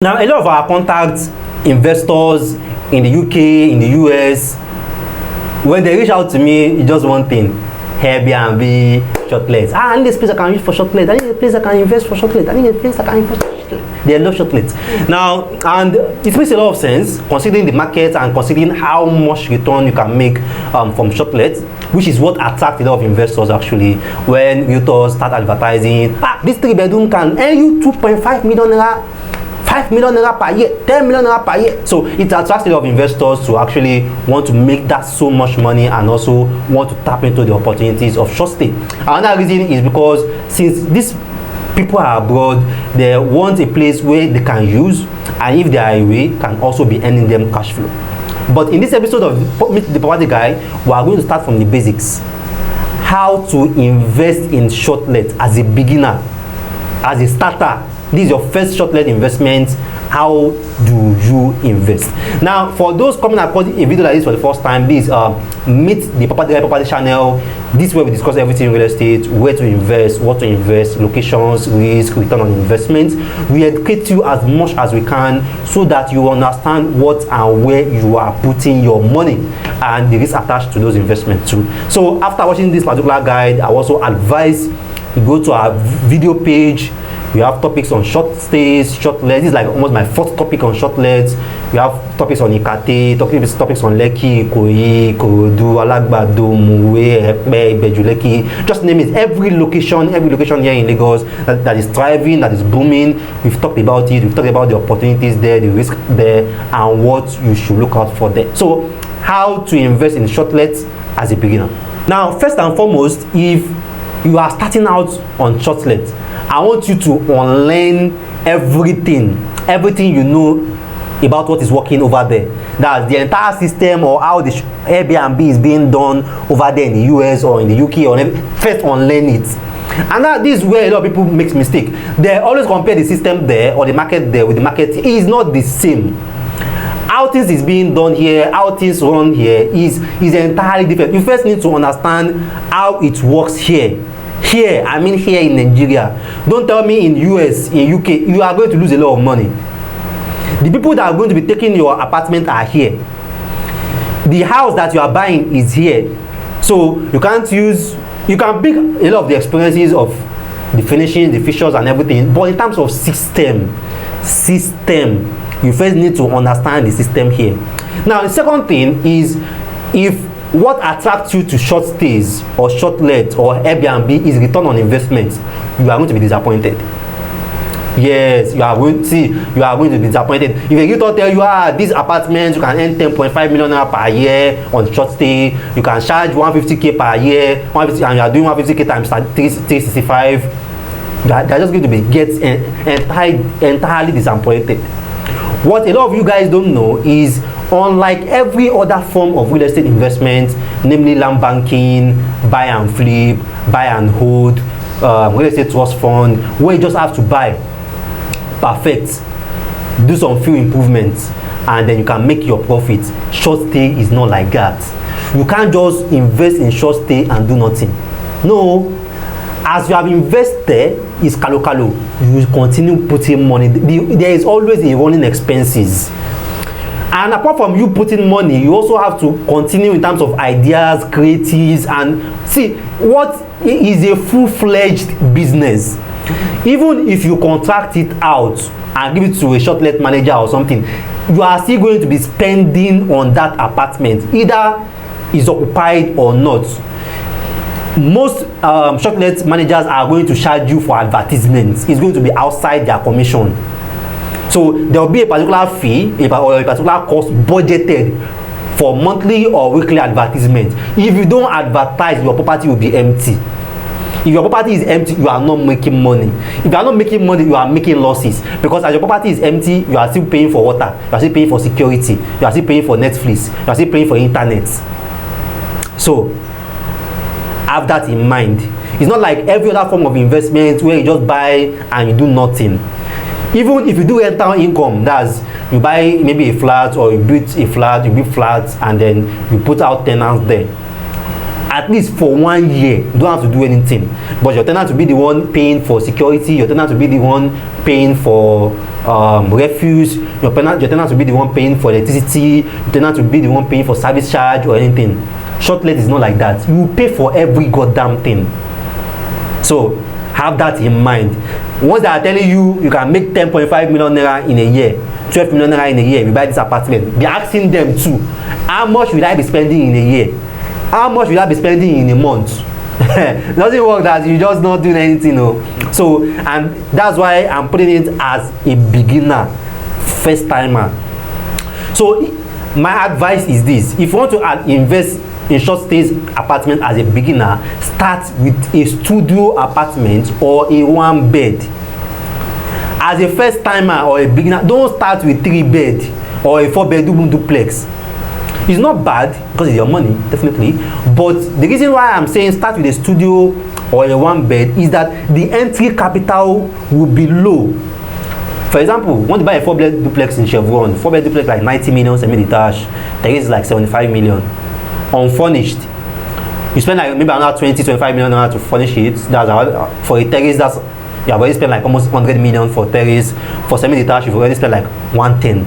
Now, a lot of our contacts, investors in the UK, in the US, when they reach out to me, it's just one thing: Airbnb, Shortlet. I need a space I can use for Shortlet. I need a place I can invest for Shortlet. I need a place I can invest for Shortlet. They love Shortlet. Now, and it makes a lot of sense considering the market and considering how much return you can make from Shortlet, which is what attracts a lot of investors actually. When realtors start advertising, this 3-bedroom can earn you 2.5 million naira. 5 million naira per year, 10 million naira per year. So it attracts a lot of investors to actually want to make that so much money and also want to tap into the opportunities of short stay. Another reason is because since these people are abroad, they want a place where they can use, and if they are away, can also be earning them cash flow. But in this episode of Meet the Property Guy, we are going to start from the basics. How to invest in Shortlet as a beginner, as a starter. This is your first Shortlet investment. How do you invest? Now, for those coming across a video like this for the first time, please Meet the Property Guy Property channel. This is where we discuss everything in real estate: where to invest, what to invest, locations, risk, return on investment. We educate you as much as we can so that you understand what and where you are putting your money and the risk attached to those investments too. So after watching this particular guide, I also advise you go to our video page. We have topics on short stays, Shortlet. This is like almost my fourth topic on Shortlet. We have topics on Ikeja, topics on Lekki, Ikeja, Korodu, Alagbado, Muwe, Epe, Ibeju, Lekki. Just name it. Every location here in Lagos that is thriving, that is booming. We've talked about it. We've talked about the opportunities there, the risk there, and what you should look out for there. So, how to invest in Shortlet as a beginner. Now, first and foremost, if you are starting out on Shortlet, I want you to unlearn everything you know about what is working over there. That's the entire system, or how the Airbnb is being done over there in the US or in the UK, or first unlearn it. And that this is where a lot of people make mistake. They always compare the system there or the market there with the market. It is not the same. How things is being done here, how things run here is entirely different. You first need to understand how it works here. Here, I mean here in Nigeria. Don't tell me in US, in UK, you are going to lose a lot of money. The people that are going to be taking your apartment are here. The house that you are buying is here. So you can pick a lot of the experiences of the finishing, the features and everything. But in terms of system, you first need to understand the system here. Now, the second thing is, if what attracts you to short stays or Shortlet or Airbnb is return on investment, you are going to be disappointed. Yes, you are going to be disappointed. If a realtor tell you, this apartment you can earn 10.5 million naira per year on short stay, you can charge 150k per year, 150, and you are doing 150k times 365, they are just going to be entirely disappointed. What a lot of you guys don't know is, unlike every other form of real estate investment, namely land banking, buy and flip, buy and hold, real estate trust fund, where you just have to buy, perfect, do some few improvements, and then you can make your profit. Short stay is not like that. You can't just invest in short stay and do nothing. No. As you have invested, is kalo. You will continue putting money. There is always a running expenses. And apart from you putting money, you also have to continue in terms of ideas, creatives, and see what is a full-fledged business. Even if you contract it out and give it to a Shortlet manager or something, you are still going to be spending on that apartment, either is occupied or not. Most Shortlet managers are going to charge you for advertisements. It's going to be outside their commission. So there will be a particular fee or a particular cost budgeted for monthly or weekly advertisement. If you don't advertise, your property will be empty. If your property is empty, you are not making money. If you are not making money, you are making losses, because as your property is empty, you are still paying for water, you are still paying for security, you are still paying for Netflix, you are still paying for internet. So have that in mind. It's not like every other form of investment where you just buy and you do nothing. Even if you do rental income, that's you buy maybe a flat, or you build a flat, you build flats, and then you put out tenants there. At least for 1 year, you don't have to do anything, but your tenant will be the one paying for security, your tenant will be the one paying for refuse, your tenant will be the one paying for electricity, your tenant will be the one paying for service charge or anything. Shortlet is not like that. You pay for every goddamn thing. So have that in mind. Once they are telling you you can make 10.5 million naira in a year, 12 million naira in a year, you buy this apartment, be asking them too, how much will I be spending in a year? How much will I be spending in a month? It doesn't work that you just not doing anything. No. So, and that's why I'm putting it as a beginner, first timer. So my advice is this: if you want to invest in short stays apartment as a beginner, start with a studio apartment or a 1 bed. As a first timer or a beginner, don't start with 3 bed or a 4 bedroom duplex. It's not bad because it's your money, definitely, but the reason why I'm saying start with a studio or a 1 bed is that the entry capital will be low. For example, you want to buy a 4 bed duplex in Chevron, 4 bed duplex like 90 million, semi-detached, terrace is like 75 million. Unfurnished, you spend like maybe another 20-25 million to furnish it. That's for a terrace, that's you have already spent like almost 100 million for terrace. For semi-detached, you've already spent like 110.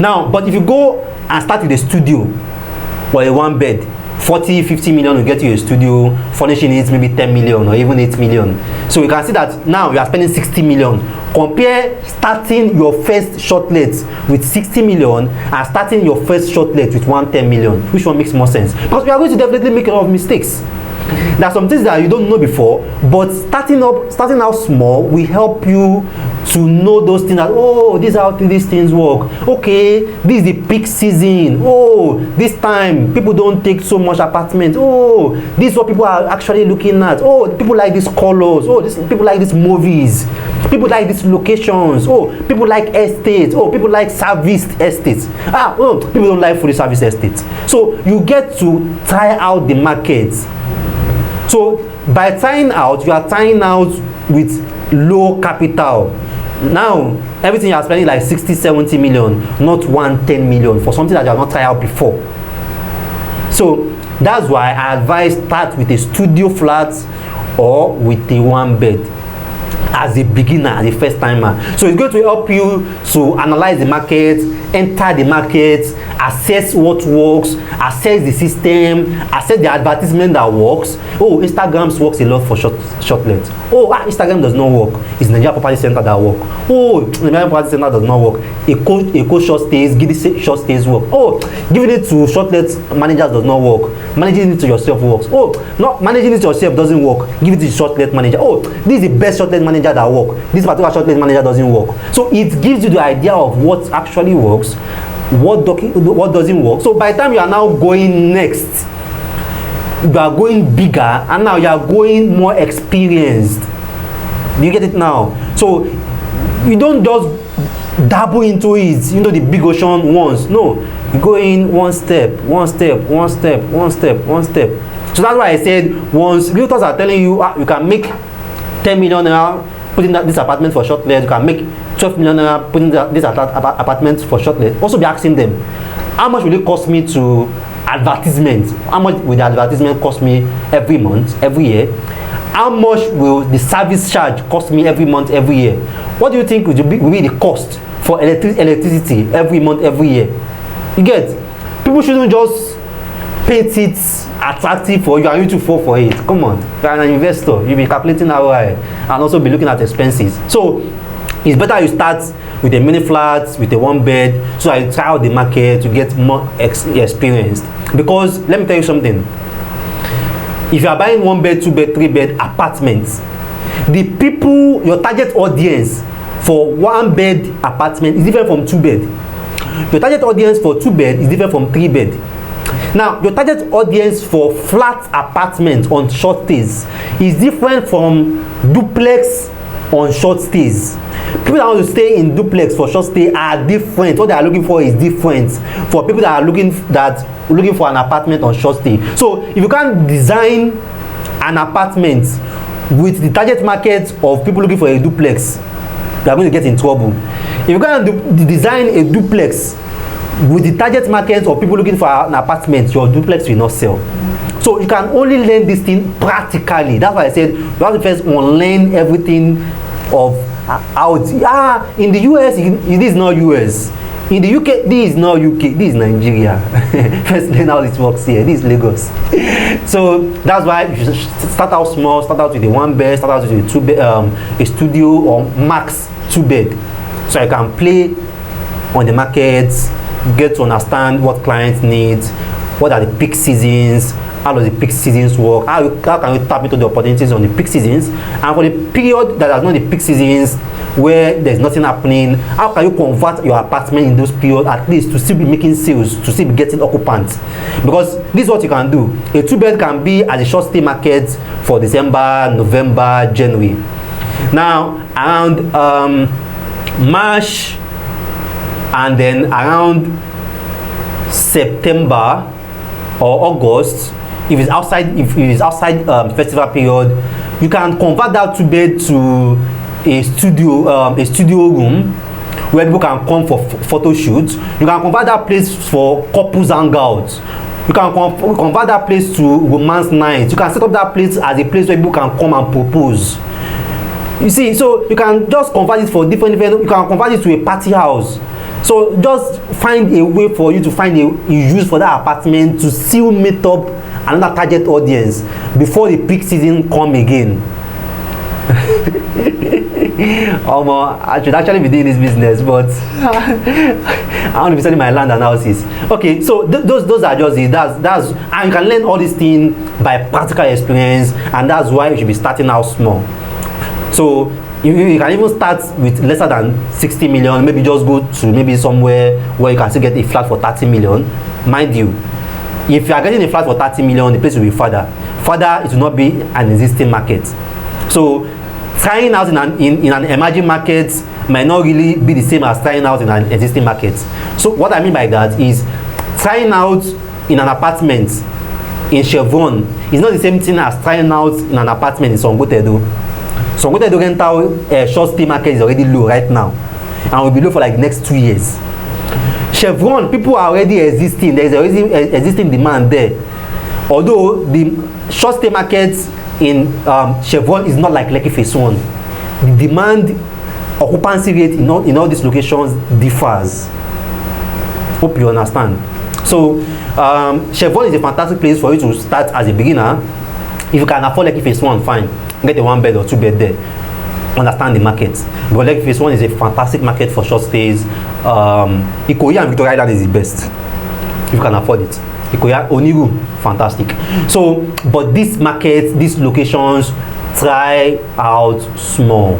Now, but if you go and start with a studio or a 1 bed, 40-50 million will get you a studio, furnishing it maybe 10 million or even 8 million. So you can see that now you are spending 60 million. Compare starting your first shortlet with 60 million and starting your first shortlet with 110 million. Which one makes more sense? Because we are going to definitely make a lot of mistakes. There are some things that you don't know before, but starting out small will help you to know those things, that oh, this is how these things work. Okay, this is the peak season. Oh, this time people don't take so much apartment. Oh, this is what people are actually looking at. Oh, people like these colors. Oh, people like these movies. People like these locations. Oh, people like estates. Oh, people like serviced estates. Oh, people don't like fully serviced estates. So you get to try out the market. So by trying out, you are trying out with low capital. Now everything you are spending like 60-70 million, not 110 million for something that you have not tried out before. So that's why I advise start with a studio flat or with a 1 bed as a beginner, as a first timer. So it's going to help you to analyze the market, enter the market, assess what works, assess the system, assess the advertisement that works. Oh, Instagram works a lot for shortlet. Oh, Instagram does not work. It's Nigeria Property Center that work. Oh, Nigeria Property Center does not work. Eco short stays, give it short stays work. Oh, giving it to shortlet managers does not work. Managing it to yourself works. Oh, not managing it to yourself doesn't work. Give it to the shortlet manager. Oh, this is the best shortlet manager that work. This particular shortlet manager doesn't work. So it gives you the idea of what actually works, what doesn't work. So by the time you are now going next, you are going bigger, and now you are going more experienced. Do you get it now? So you don't just dabble into it, the big ocean once. No, you go in one step. So that's why I said, once realtors are telling you you can make 10 million naira putting this apartment for shortlet, you can make 12 million naira putting this apartment for shortlet, also be asking them, how much will it cost me to advertisement? How much will the advertisement cost me every month, every year? How much will the service charge cost me every month, every year? What do you think will be the cost for electricity every month, every year? You get? People shouldn't just paint it attractive for you and you to fall for it. Come on, you are an investor. You'll be calculating ROI and also be looking at expenses. So it's better you start with a mini flat, with a 1 bed, so I try out the market to get more experienced. Because let me tell you something. If you are buying 1 bed, 2 bed, 3 bed apartments, the people, your target audience for 1 bed apartment is different from 2 bed. Your target audience for 2 bed is different from 3 bed. Now, your target audience for flat apartment on short stays is different from duplex on short stays. People that want to stay in duplex for short stay are different. What they are looking for is different for people that are looking for an apartment on short stay. So if you can't design an apartment with the target market of people looking for a duplex, you are going to get in trouble. If you can't design a duplex with the target market of people looking for an apartment, your duplex will not sell. So you can only learn this thing practically. That's why I said you have to first unlearn everything of how in the US, this is not US. In the UK, this is not UK, this is Nigeria. First learn how it works here. This is Lagos. So that's why you should start out small, start out with a 1 bed, start out with a 2 bed, a studio, or max 2 bed. So you can play on the markets, get to understand what clients need, what are the peak seasons, how does the peak seasons work, how can you tap into the opportunities on the peak seasons, and for the period that is not the peak seasons, where there's nothing happening, how can you convert your apartment in those periods at least to still be making sales, to still be getting occupants? Because this is what you can do. A 2 bed can be at the short stay market for December, November, January. Now around March and then around September or August, if it's outside festival period, you can convert that 2 bed to a studio room where people can come for photo shoots. You can convert that place for couples hangouts. You can convert that place to romance nights. You can set up that place as a place where people can come and propose. You see, so you can just convert it for different. You can convert it to a party house. So just find a way for you to find a use for that apartment to still meet up another target audience before the peak season come again. I should actually be doing this business, but I want to be selling my land analysis. Okay, so those are just it. That's and you can learn all these things by practical experience, and that's why you should be starting out small. So you can even start with lesser than 60 million, maybe just go to maybe somewhere where you can still get a flat for 30 million. Mind you, if you are getting a flat for 30 million, the place will be further. It will not be an existing market. So trying out in an emerging market might not really be the same as trying out in an existing market. So what I mean by that is trying out in an apartment in Chevron is not the same thing as trying out in an apartment in Songotedo. Songotedo rental short stay market is already low right now and will be low for like the next 2 years. Chevron, people are already existing. There is already existing demand there. Although the short stay market in Chevron is not like Lekki phase 1. The demand occupancy rate in all these locations differs. Hope you understand. So Chevron is a fantastic place for you to start as a beginner. If you can afford Lekki phase 1, fine, get a 1 bed or 2 bed there. Understand the market, because Lekki phase 1 is a fantastic market for short stays. Ikeja and Victoria Island is the best if you can afford it. Ikeja, Oniru, fantastic. So, but this market, these locations, try out small.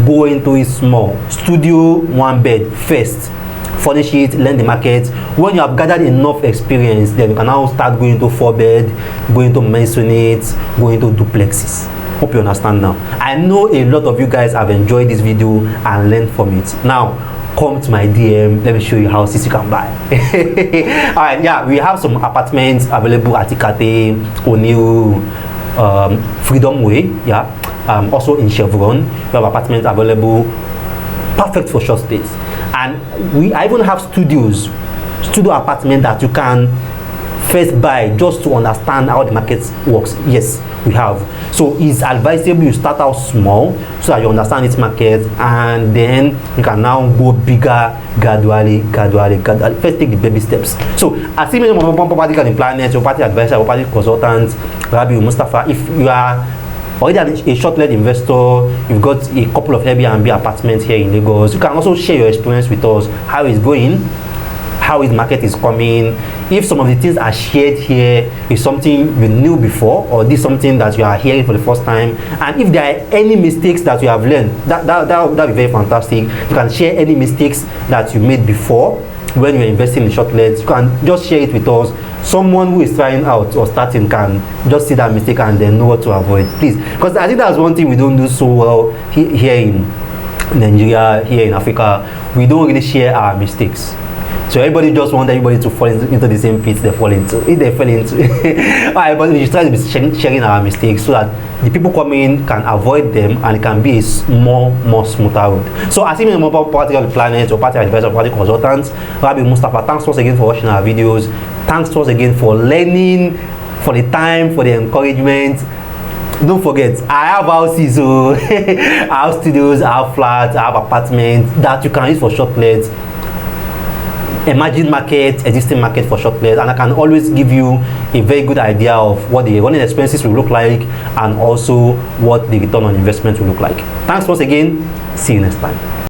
Go into it small. Studio 1 bed first. Furnish it, learn the market. When you have gathered enough experience, then you can now start going to 4 bed, going to maisonette, going to duplexes. Hope you understand now. I know a lot of you guys have enjoyed this video and learned from it. Now, come to my DM. Let me show you houses you can buy. All right, yeah, we have some apartments available at Ikate, Oniru, Freedom Way. Yeah, also in Chevron, we have apartments available, perfect for short stays. And I even have studio apartment that you can first buy just to understand how the market works. Yes, we have. So it's advisable you start out small so that you understand its market, and then you can now go bigger gradually. First take the baby steps. So as seen many property planner, property advisor, property consultant, Rabi Mustafa, if you are already a Shortlet investor, you've got a couple of Airbnb apartments here in Lagos, you can also share your experience with us, how it's going, how the market is coming. If some of the things are shared here is something you knew before, or this is something that you are hearing for the first time, and if there are any mistakes that you have learned, that would be very fantastic. You can share any mistakes that you made before when you're investing in Shortlet. You can just share it with us. Someone who is trying out or starting can just see that mistake and then know what to avoid, please. Because I think that's one thing we don't do so well here in Nigeria, here in Africa. We don't really share our mistakes. So everybody just wants everybody to fall into the same pit they fall into. If they fell into alright, but we should try to be sharing our mistakes so that the people coming can avoid them and it can be a more smoother road. So as even more property planners or party advisor, party consultants, Rabi Mustafa, thanks once again for watching our videos. Thanks once again for learning, for the time, for the encouragement. don't forget, I have houses, so I have studios, I have flats, I have apartments that you can use for shortlets. Emerging market, existing market for shortlets, and I can always give you a very good idea of what the running expenses will look like and also what the return on investment will look like. Thanks once again. See you next time.